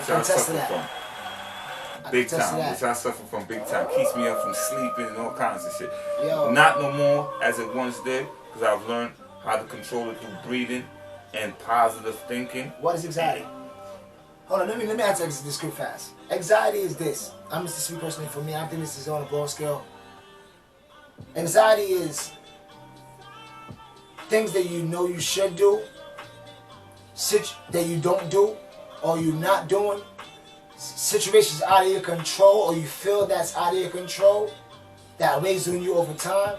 which I suffer from. Big time, which I suffer from big time. Keeps me up from sleeping and all kinds of shit. Yo. Not no more as it once did, because I've learned how to control it through breathing and positive thinking. What is anxiety? Hold on, let me answer this quick fast. Anxiety is this. I'm just a sweet person for me. I think this is on a broad scale. Anxiety is things that you know you should do, that you don't do, or you're not doing. Situations out of your control, or you feel that's out of your control, that weighs on you over time.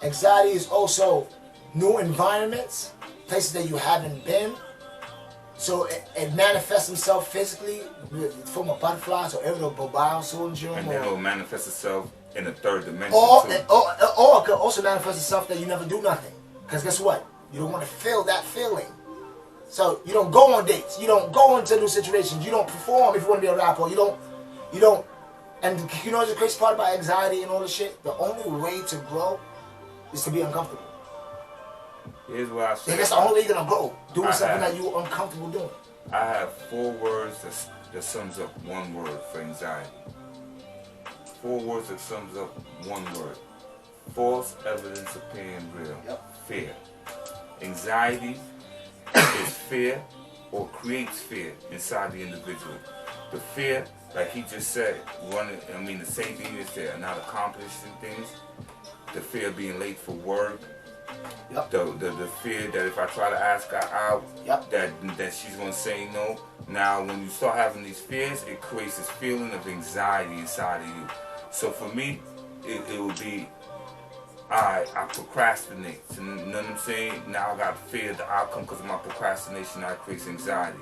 Anxiety is also new environments, places that you haven't been. So it manifests itself physically from a butterflies or irritable bowel syndrome. And then it will manifest itself in the third dimension or too. it could also manifest itself that you never do nothing. Because guess what? You don't want to feel that feeling. So you don't go on dates. You don't go into new situations. You don't perform if you want to be a rapper. You don't. And you know the crazy part about anxiety and all this shit? The only way to grow is to be uncomfortable. Here's what I say. And that's the only way you're going to grow. Doing something that you're uncomfortable doing. I have 4 words that sums up one word for anxiety. 4 words that sums up one word. False evidence appearing real. Yep. Fear. Anxiety is fear or creates fear inside the individual. The fear, like he just said, the same thing is there, not accomplishing things. The fear of being late for work. Yep. The fear that if I try to ask her out, yep, that she's gonna say no. Now, when you start having these fears, it creates this feeling of anxiety inside of you. So for me, it would be, I procrastinate. You know what I'm saying? Now I got fear of the outcome because of my procrastination. That creates anxiety.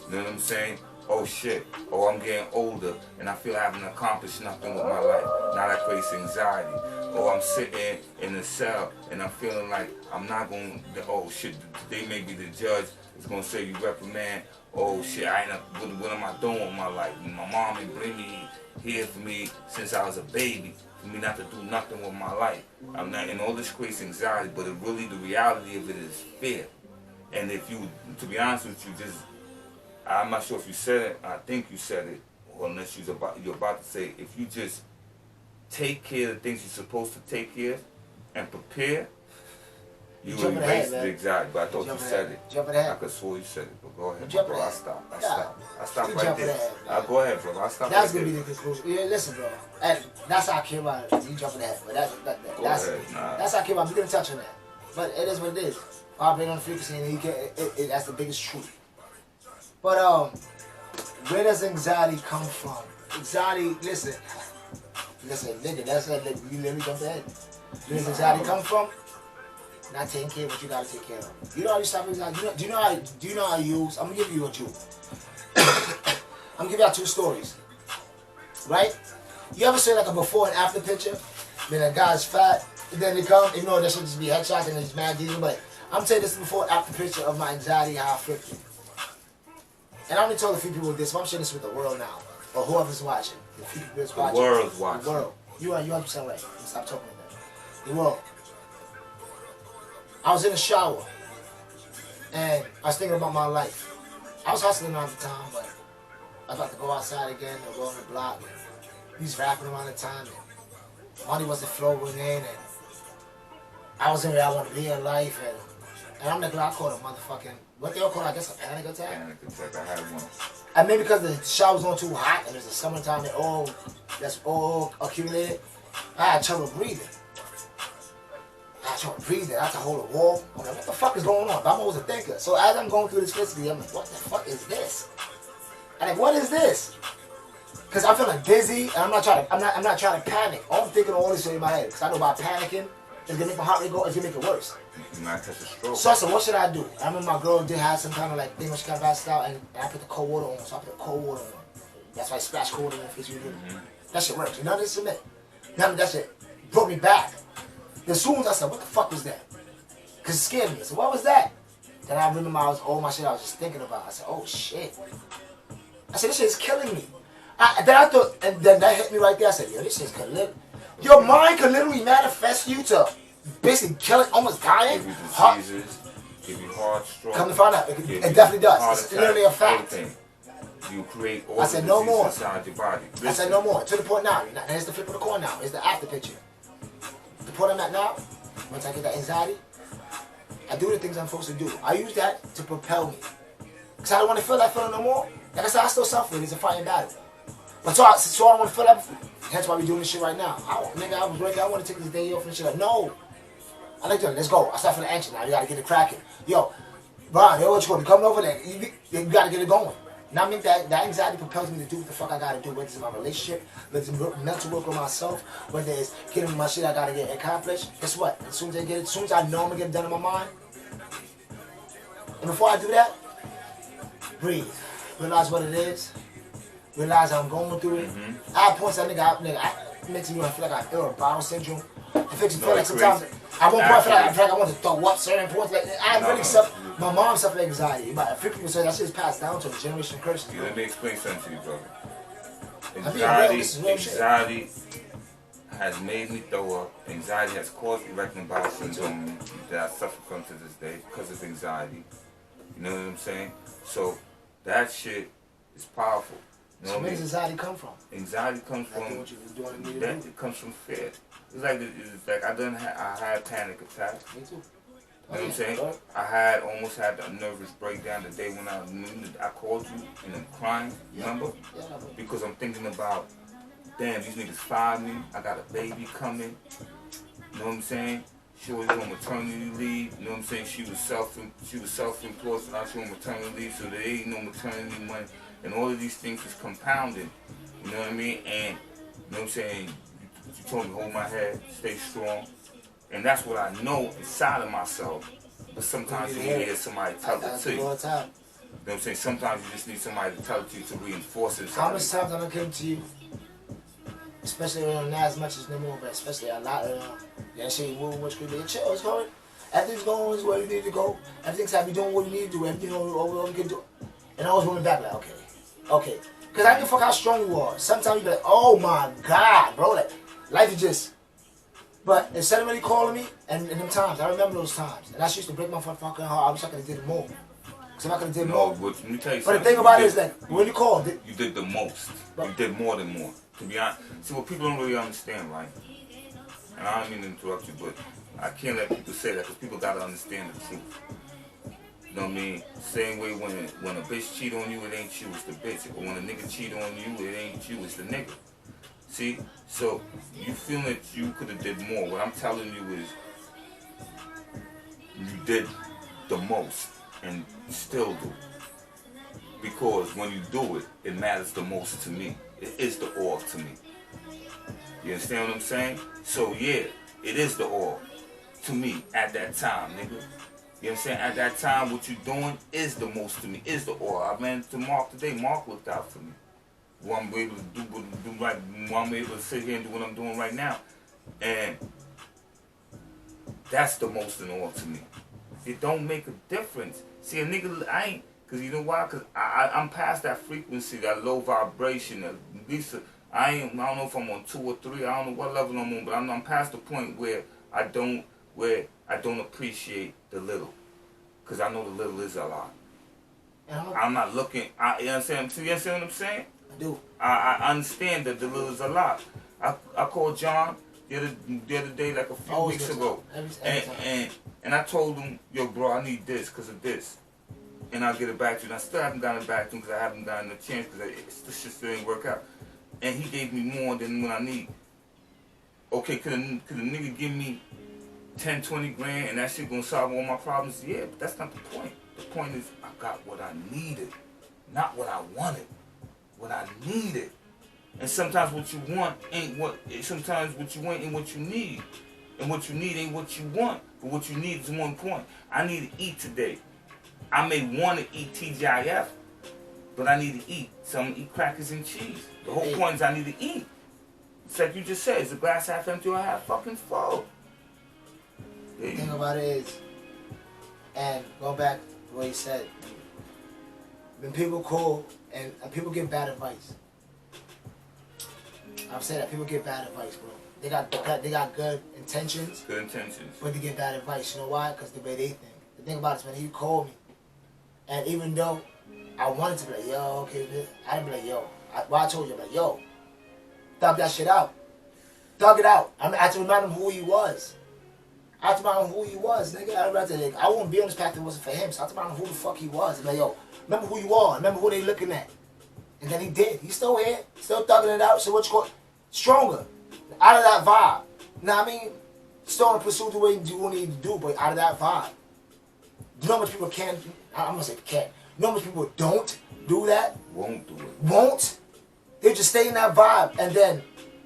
You know what I'm saying? Oh shit. Oh, I'm getting older and I feel I haven't accomplished nothing with my life. Now that creates anxiety. Oh, I'm sitting in a cell and I'm feeling like I'm not going to, oh shit, they may be the judge is going to say you reprimand. Oh shit, what am I doing with my life? My mom didn't bring me here for me since I was a baby. For me not to do nothing with my life. I'm not, and all this creates anxiety, but the reality of it is fear. And if you, to be honest with you, I'm not sure if you said it, I think you said it, or unless you're about to say it, if you just take care of the things you're supposed to take care of and prepare, you will erase the anxiety. But I thought you said it. I could swear you said it, but go ahead, bro. I stop right there. Go ahead, bro. I stop right there. That's going to be the conclusion. Yeah, listen, bro. And that's how I care about it. You jumping ahead. But that's how I care about it. We're going to touch on that. But it is what it is. Operating on the frequency, and that's the biggest truth. But where does anxiety come from? Anxiety, listen, nigga, that's it. You literally jumped ahead. Where does anxiety come from? Not taking care of what you gotta take care of. You know how you stop anxiety? Do you know how I use? I'm gonna give you a Jew. I'm gonna give y'all 2 stories. Right? You ever see like a before and after picture? Then a guy's fat, and then they come, even though that should just be headshots and it's mad diesel, but I'm telling you this before and after picture of my anxiety, how I flipped it. And I only told a few people this, but I'm sharing this with the world now. Or whoever's watching. The few people that's watching. The world's watching. The world. You 100% right. Stop talking about that. The world. I was in the shower. And I was thinking about my life. I was hustling all the time, but I was about to go outside again or go on the block. And he was rapping around the time. And money wasn't flowing in. And I was in where I want to be in life. And I'm like, I call it a motherfucking, what they all call it, I guess a panic attack? Panic attack, I had one. And maybe because the shower's going too hot and it's the summertime, that's all accumulated, I had trouble breathing. I had to hold a wall. I'm like, what the fuck is going on? But I'm always a thinker. So as I'm going through this physically, I'm like, what the fuck is this? I'm like, what is this? Because I'm feeling dizzy and I'm not trying to panic. I'm thinking all this shit in my head. Because I know by panicking, it's going to make my heart rate go, it's going to make it worse. You might catch a stroke. So I said, what should I do? I remember my girl did have some kind of like thing when she got passed out, and I put the cold water on. So I put the cold water on. That's why I splash cold in the face. That shit works. You know this shit? None of that shit brought me back. As soon as I said, what the fuck was that? Because it scared me. I said, what was that? Then I remember all my shit I was just thinking about. I said, oh shit. I said, this shit is killing me. Then I thought, and then that hit me right there. I said, yo, this shit's gonna your mind can literally manifest you to basically killing, almost dying. Give you diseases, give you heart stroke. Come to find out, it definitely does. It's literally a fact. You create all I the said no disease more. inside your body. Listen. I said no more. To the point now. Now here's the flip of the coin now. It's the after picture. The point I'm at now, once I get that anxiety, I do the things I'm supposed to do. I use that to propel me. Because I don't want to feel that feeling no more. Like I said, I still suffer. It's a fighting battle. But so I don't want to feel that. Hence why we doing this shit right now. I was ready. I want to take this day off and shit. Like, no. I like to, let's go. I start feeling anxious now. You got to get it cracking. Yo, Ron, what you going to be coming over there? You got to get it going. Now I mean that anxiety propels me to do what the fuck I gotta do, whether it's my relationship, whether it's mental work with myself, whether it's getting my shit I gotta get accomplished. Guess what? As soon as I know I'm gonna get it done in my mind, and before I do that, breathe. Realize what it is. Realize I'm going through it. I have points that it makes me feel like I feel a bowel syndrome. It makes me feel like sometimes I won't feel like I want to throw up certain points. Like I really suffer. My mom suffered anxiety. About 50% that shit is passed down to a generation curse. Yeah, let me explain something to you, brother. Anxiety has made me throw up. Anxiety has caused erectile bowel syndrome that I suffer from to this day because of anxiety. You know what I'm saying? So that shit is powerful. You know so where does anxiety come from? Anxiety comes from it comes from fear. It's like I had panic attacks. Me too. You know what I'm saying? I almost had a nervous breakdown the day when I called you and I'm crying, remember? Yeah. Because I'm thinking about, damn, these niggas fired me, I got a baby coming, you know what I'm saying? She was on maternity leave, you know what I'm saying? She was self-employed, so now she on maternity leave, so there ain't no maternity money, and all of these things is compounding, you know what I mean? And, you know what I'm saying? You told me hold my head, stay strong. And that's what I know inside of myself. But sometimes you hear somebody tell it to you. You know what I'm saying? Sometimes you just need somebody to tell it to you to reinforce it. How much times I'm come to you, especially not as much as no more, but especially a lot yeah, shit, what's good, chill, it's going. Everything's going where you need to go. Everything's how you doing what you need to do. Everything all we can do. And I always running back like, okay. Because I don't give a fuck how strong you are. Sometimes you be like, oh my God, bro. Like, life is just. But instead of really calling me, and them times, I remember those times. And that used to break my fucking heart. I wish I could have did it more. Because if I could have did more. But let me tell you something. But the thing about it is that when you called, you did the most. You did more than more. To be honest, see what people don't really understand, right? And I don't mean to interrupt you, but I can't let people say that because people gotta understand the truth. You know what I mean? Same way when a bitch cheat on you, it ain't you, it's the bitch. Or when a nigga cheat on you, it ain't you, it's the nigga. See? So, you feel that you could have did more. What I'm telling you is, you did the most and still do. Because when you do it, it matters the most to me. It is the all to me. You understand what I'm saying? So, yeah, it is the all to me at that time, nigga. You understand? At that time, what you're doing is the most to me, is the all. I ran to Mark today. Mark looked out for me. Well, I'm able to do right. Well, I'm able to sit here and do what I'm doing right now, and that's the most in all to me. It don't make a difference. See, a nigga, I ain't, cause you know why? Cause I'm past that frequency, that low vibration. At least I don't know if I'm on 2 or 3. I don't know what level I'm on, but I'm past the point where I don't appreciate the little, cause I know the little is a lot. I'm not looking. You understand? You understand what I'm saying? I do. I understand that the little is a lot. I called John the other day, like a few weeks ago, and I told him, yo, bro, I need this because of this, and I'll get it back to you. And I still haven't gotten it back to him because I haven't gotten a chance because this shit still ain't work out. And he gave me more than what I need. Okay, could a nigga give me 10, 20 grand and that shit gonna solve all my problems? Yeah, but that's not the point. The point is I got what I needed, not what I wanted. What I needed. And sometimes what you want ain't sometimes what you want ain't what you need. And what you need ain't what you want. But what you need is more important. I need to eat today. I may want to eat TGIF, but I need to eat. So I'm gonna eat crackers and cheese. The whole point is I need to eat. It's like you just said, is the glass half empty or half fucking full? The thing about it is, and going back to what he said, when people call and people give bad advice, I'm saying that people give bad advice, bro. They got good intentions. Good intentions. But they get bad advice. You know why? Because the way they think. The thing about it is when he called me, and even though I wanted to be like, yo, okay, I didn't be like, yo. I told you, I'm like, yo, thug that shit out. Thug it out. I had to remind him who he was. I had to remind him who he was, nigga. I wouldn't be on this path if it wasn't for him. So I had to remind him who the fuck he was. I'm like, yo, remember who you are. Remember who they looking at. And then he did. He's still here. Still thugging it out. So what you call stronger. Out of that vibe. You know what I mean? Still in pursuit the way you need to do, but out of that vibe. You know how much people can, I'm going to say can't. You know how much people don't do that? Won't do it. Won't? They just stay in that vibe. And then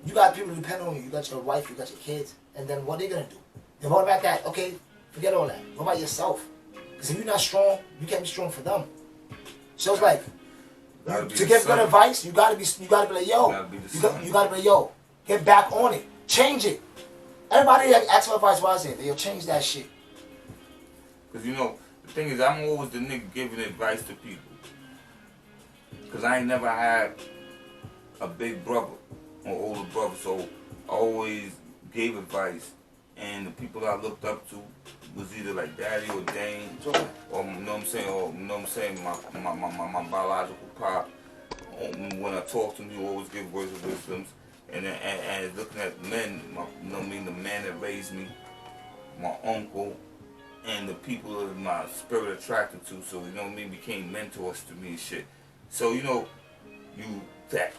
you got people who depend on you. You got your wife, you got your kids. And then what are they going to do? Then what about that? Okay, forget all that. What about yourself? Because if you're not strong, you can't be strong for them. So it's like, to give good advice, you gotta be like, yo, you gotta be like, yo, get back on it, change it. Everybody that asks for advice, why I say, they'll change that shit. Cause you know, the thing is, I'm always the nigga giving advice to people. Cause I ain't never had a big brother or older brother, so I always gave advice, and the people I looked up to was either like Daddy or Dane, or you know what I'm saying, or you know what I'm saying, my biological pop. When I talk to him, he always give words of wisdom, and looking at men, you know what I mean, the man that raised me, my uncle, and the people that my spirit attracted to, so you know what I mean, became mentors to me and shit. So you know, that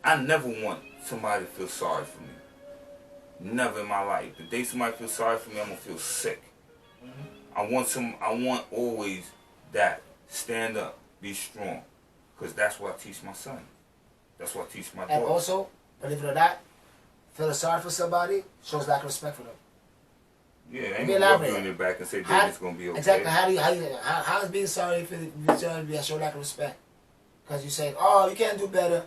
I never want somebody to feel sorry for me. Never in my life. The day somebody feels sorry for me, I'm gonna feel sick. Mm-hmm. I want always that. Stand up, be strong, because that's what I teach my son. That's what I teach my daughter. And also, believe it or not, feeling sorry for somebody shows lack of respect for them. Yeah, I ain't gonna rub you in your back and say, baby, it's gonna be okay. Exactly. How is being sorry for the show lack of respect? Because you say, oh, you can't do better.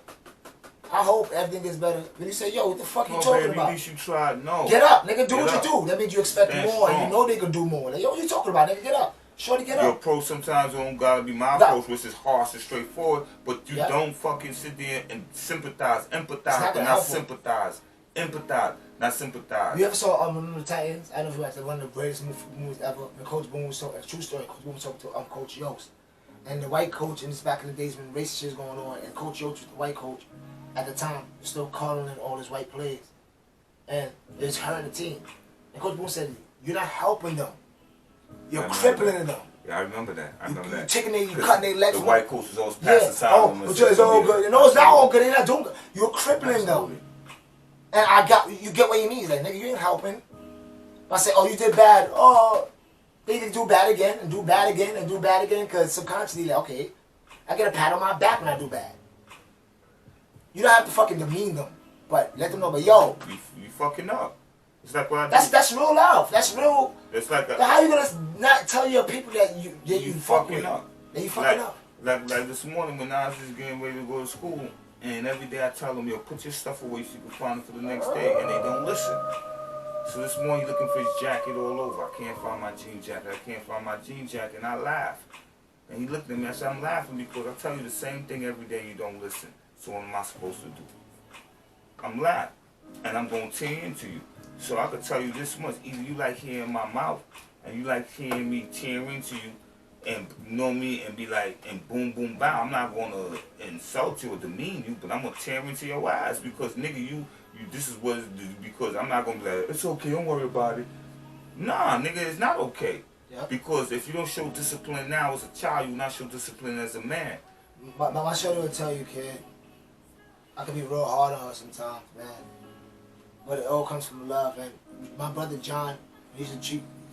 I hope everything gets better. Then you say, yo, what the fuck you talking about? At least you tried. No. Get up, nigga. Do what you do. That means you expect more, and you know they can do more. Like, yo, what you talking about, nigga? Get up. Shorty, get up. Your approach sometimes don't gotta be my approach, which is harsh and straightforward, but you don't fucking sit there and sympathize, empathize, but not sympathize. Empathize, not sympathize. You ever saw the Titans? I know you watched one of the greatest movies ever. And Coach Boone was talking, a true story. Coach Boone was talking to Coach Yost. And the white coach, and this back in the days when racist shit was going on, and Coach Yost was the white coach at the time, still calling in all his white players. And it was hurting the team. And Coach Boone said, you're not helping them. You're crippling them. Yeah, I remember that. You're taking you cutting their legs. The white coach is always passing time. Oh, but it's all good. You know, it's not all good. They're not doing good. You're crippling them. And you get what he means. Like, nigga, you ain't helping. I say, oh, you did bad. Oh, they can do bad again, and do bad again, and do bad again, because subconsciously, like, okay, I get a pat on my back when I do bad. You don't have to fucking demean them, but let them know, but yo. You fucking up. It's like what I do. That's real love. That's real. It's like how you gonna not tell your people that you fucking up? That you fucking up. Like this morning when I was just getting ready to go to school, and every day I tell them, yo, put your stuff away so you can find it for the next day, and they don't listen. So this morning he's looking for his jacket all over. I can't find my jean jacket. I can't find my jean jacket, and I laugh. And he looked at me. I said, I'm laughing because I tell you the same thing every day. You don't listen. So what am I supposed to do? I'm laughing, and I'm gonna tear into you. So I could tell you this much: either you like hearing my mouth, and you like hearing me tear into you, and know me and be like, and boom, boom, bow. I'm not gonna insult you or demean you, but I'm gonna tear into your eyes because nigga, you this is what because I'm not gonna be like, it's okay, don't worry about it. Nah, nigga, it's not okay. Yep. Because if you don't show discipline now as a child, you not show discipline as a man. My shoulder will tell you, kid. I can be real hard on her sometimes, man. But it all comes from love. And my brother John, he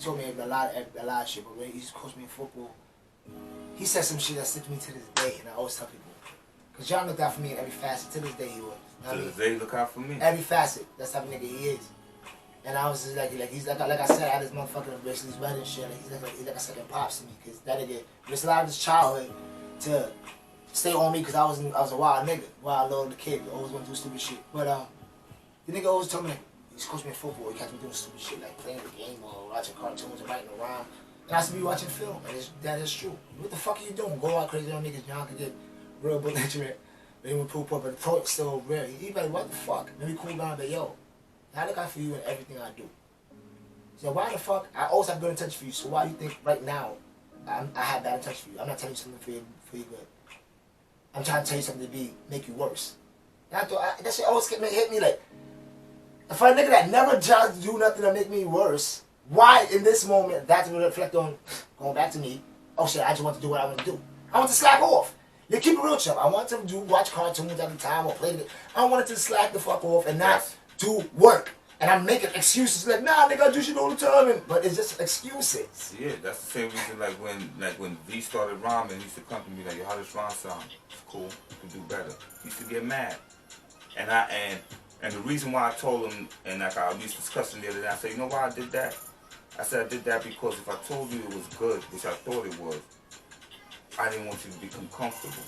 told me a lot of shit, but when he used to coach me in football, he said some shit that sticks to me to this day, and I always tell people. Because John looked out for me in every facet. To this day, he would. To this day, look out for me. Every facet. That's the type of nigga he is. And I was just he's like I said, at his motherfucking Wesley's wedding shit. He's like a second pops to me, because that nigga risked a lot of his childhood to stay on me, because I was a wild nigga, wild little kid, always gonna do stupid shit. But the nigga always told me, like, he's coached me in football. He kept me doing stupid shit like playing the game or watching cartoons or writing around. And I used to be watching film, and that is true. What the fuck are you doing? Go out crazy on niggas, John could get real belligerent. But he would poop up, but the throat's still real. He like, what the fuck? Then we cool down, but yo, I look out for you in everything I do. So why the fuck? I always have good intentions for you. So why do you think right now I have bad intentions for you. I'm not telling you something for you good. I'm trying to tell you something to make you worse. And I thought that shit always hit me like, if a nigga that never tries to do nothing to make me worse, why in this moment that's going to reflect on going back to me? Oh shit, I just want to do what I want to do. I want to slack off. You keep it real, chump. I want to watch cartoons at the time or play it. I wanted to slack the fuck off and not do work. And I'm making excuses like, nah, nigga, I do shit all the time. But it's just excuses. Yeah, that's the same reason like when V started rhyming, he used to come to me like, yo, how this rhyme sound? It's cool, you can do better. He used to get mad. And the reason why I told him, and like I was discussing the other day, I said, you know why I did that? I said I did that because if I told you it was good, which I thought it was, I didn't want you to become comfortable.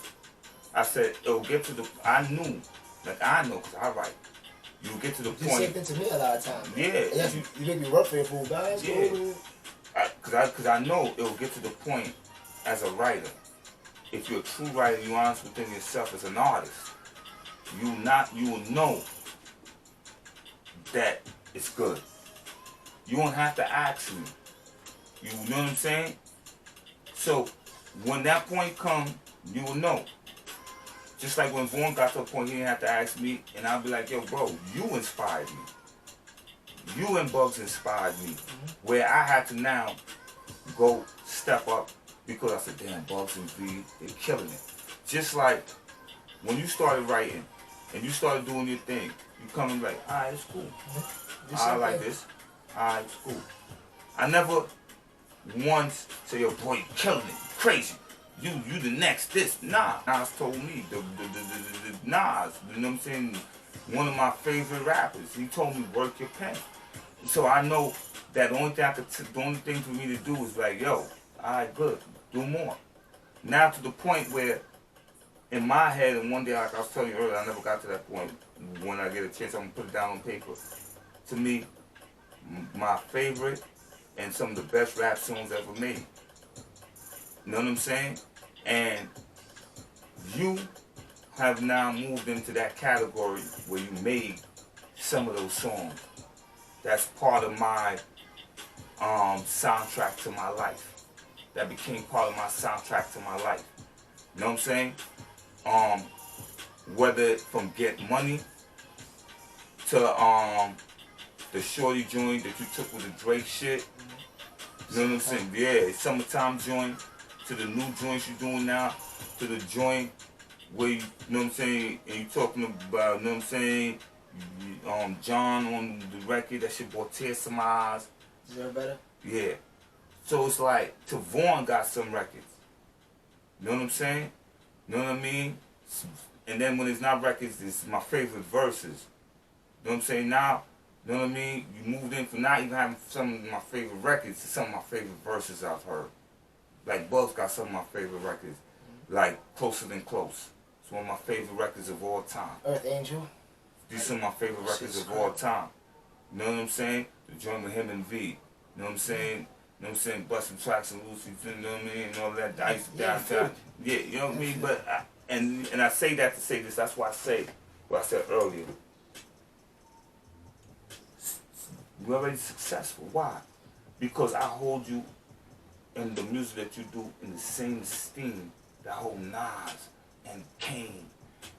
I said, it'll get to the, I knew, like I know, because I write. You'll get to the point. You say things to me a lot of times. Yeah. You make me work for your fool, guys. Yeah. Because I know it'll get to the point as a writer. If you're a true writer, you're honest within yourself as an artist, you will know that it's good. You won't have to ask me. You know what I'm saying? So when that point comes, you will know. Just like when Vaughn got to a point, he didn't have to ask me, and I'll be like, yo, bro, you inspired me. You and Bugs inspired me. Where I had to now go step up because I said, damn, Bugs and V, they're killing it. Just like when you started writing and you started doing your thing, you come and be like, alright, it's cool. I like this. Alright, it's cool. I never once say, yo, boy, you killing it, you crazy. You the next this. Nah. Nas told me, the Nas, you know what I'm saying? One of my favorite rappers. He told me, work your pen. So I know that the only thing for me to do is like, yo, alright, good, do more. Now to the point where in my head, and one day, like I was telling you earlier, I never got to that point. When I get a chance, I'm gonna put it down on paper. To me, my favorite and some of the best rap songs ever made. You know what I'm saying? And you have now moved into that category where you made some of those songs. That's part of my soundtrack to my life. That became part of my soundtrack to my life. You know what I'm saying? Whether from Get Money to the Shorty joint that you took with the Drake shit. You know what I'm saying? Yeah, Summertime joint. To the new joints you're doing now, to the joint where you know what I'm saying, and you talking about, you know what I'm saying, John on the record, that shit brought tears to my eyes. Is that better? Yeah. So it's like, Vaughn got some records. You know what I'm saying? You know what I mean? And then when it's not records, it's my favorite verses. You know what I'm saying? Now, you know what I mean? You moved in from not even having some of my favorite records to some of my favorite verses I've heard. Like Bugs got some of my favorite records, like Closer Than Close. It's one of my favorite records of all time. Earth Angel. These are some of my favorite records of all time. You know what I'm saying? The joint with him and V. You know what I'm saying? You know what I'm saying? Busting tracks and Lucy, you know what I mean? And all that. I used to downtown. Yeah, you know what I mean? But and I say that to say this. That's why I say what I said earlier. You're already successful. Why? Because I hold you and the music that you do in the same esteem that hold Nas and Kane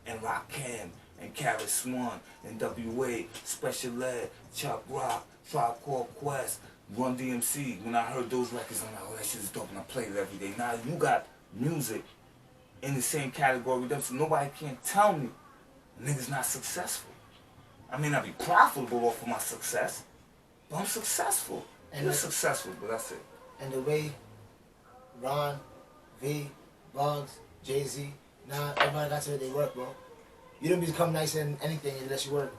and Rakim and Karis One and W.A., Special Ed, Chuck Rock, Tribe Called Quest, Run DMC. When I heard those records, I'm like, oh, that shit is dope, and I play it every day. Now you got music in the same category with them, so nobody can tell me a nigga's not successful. I may not be profitable off of my success, but I'm successful. And you're successful, but that's it. And the way Ron, V, Bugs, Jay-Z, nah, everybody got to where they work, bro. You don't become nice in anything unless you work.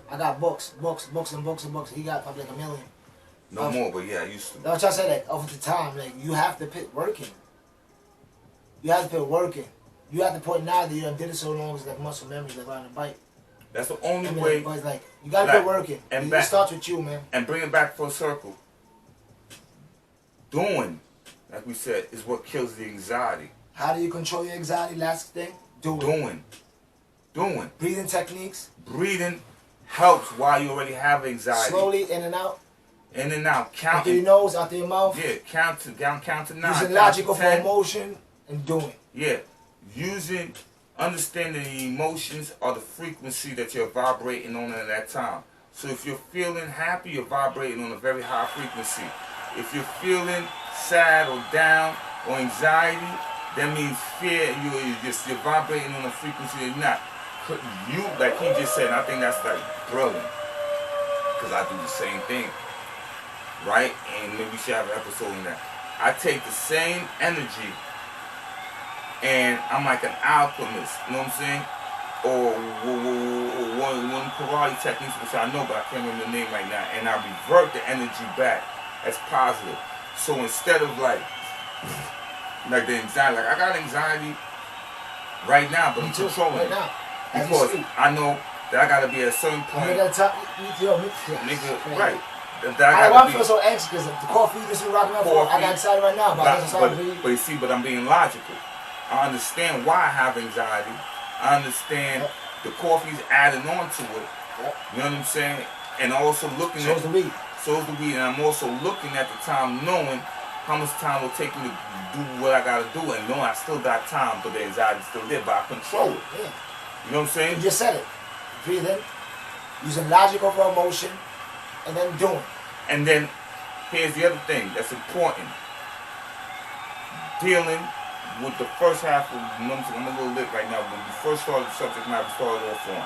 I got books. He got probably like 1 million. No more, but yeah, I used to. No, I'm trying to say, like, over the time, like, you have to put working. You have to put working. You have to point now that you done did it so long, it's like muscle memory, like riding a bike. That's the only way. But it's like, you gotta put working. And it starts with you, man. And bring it back full circle. Doing, like we said, is what kills the anxiety. How do you control your anxiety? Last thing, doing. Doing. Breathing techniques. Breathing helps while you already have anxiety. Slowly in and out. In and out, Out count. through your nose, out through your mouth. Yeah, count to 9. Using logic over emotion and doing. Yeah, understanding the emotions or the frequency that you're vibrating on at that time. So if you're feeling happy, you're vibrating on a very high frequency. If you're feeling sad or down or anxiety, that means fear. You're vibrating on a frequency you're not. You, like he just said, and I think that's like brilliant, because I do the same thing, right? And maybe we should have an episode on that. I take the same energy, and I'm like an alchemist, you know what I'm saying? Or one karate techniques, which I know, but I can't remember the name right now, and I revert the energy back as positive. So instead of like the anxiety, like I got anxiety right now, but I'm controlling it. Because I know that I gotta be at a certain point. Nigga, right. I feel so anxious because the coffee this is rocking out for. I got excited right now, but you see, but I'm being logical. I understand why I have anxiety. I understand the coffee's adding on to it. You know what I'm saying? And also looking at the weed. So is the weed, and I'm also looking at the time, knowing how much time it will take me to do what I gotta do, and knowing I still got time, but the anxiety's still there, but I control it. Yeah. You know what I'm saying? You just said it. Breathe in, using logic over emotion, and then doing. And then here's the other thing that's important. Dealing with the first half of, you know what I'm saying, I'm a little lit right now, when we first started the subject matter, we started off on.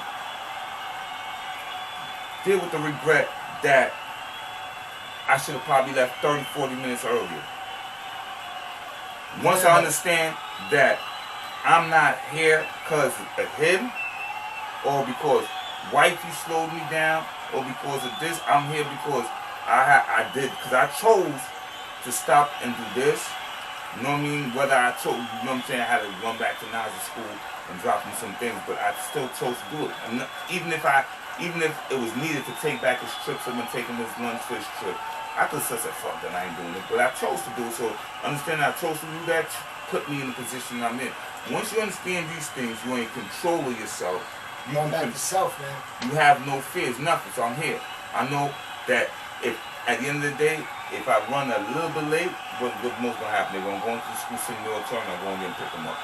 Deal with the regret that I should have probably left 30, 40 minutes earlier. Once I understand that I'm not here because of him, or because wifey slowed me down, or because of this, I'm here because I chose to stop and do this. You know what I mean? Whether I chose, you know what I'm saying, I had to run back to Nazi school and drop him some things, but I still chose to do it. And even if it was needed to take back his trip, so I'm gonna take him his lunch for his trip, I could have said, fuck that, I ain't doing it. But I chose to do it, so understand I chose to do that, put me in the position I'm in. Once you understand these things, you're in control of yourself. Going back to self, man. You have no fears, nothing, so I'm here. I know that if, at the end of the day, if I run a little bit late, what's most going to happen? They're going to go into the school, send me a turn, I'm going to pick them up.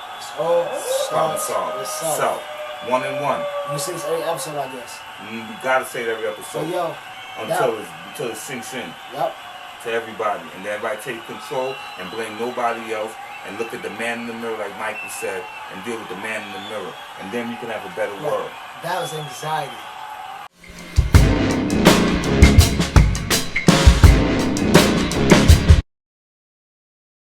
Problem solved. Self. 1 and 1. You say this every episode, I guess. We got to say it every episode. So, yo. Until it sinks in. Yep. To everybody. And everybody take control and blame nobody else. And look at the man in the mirror, like Michael said, and deal with the man in the mirror. And then you can have a better world. That was anxiety.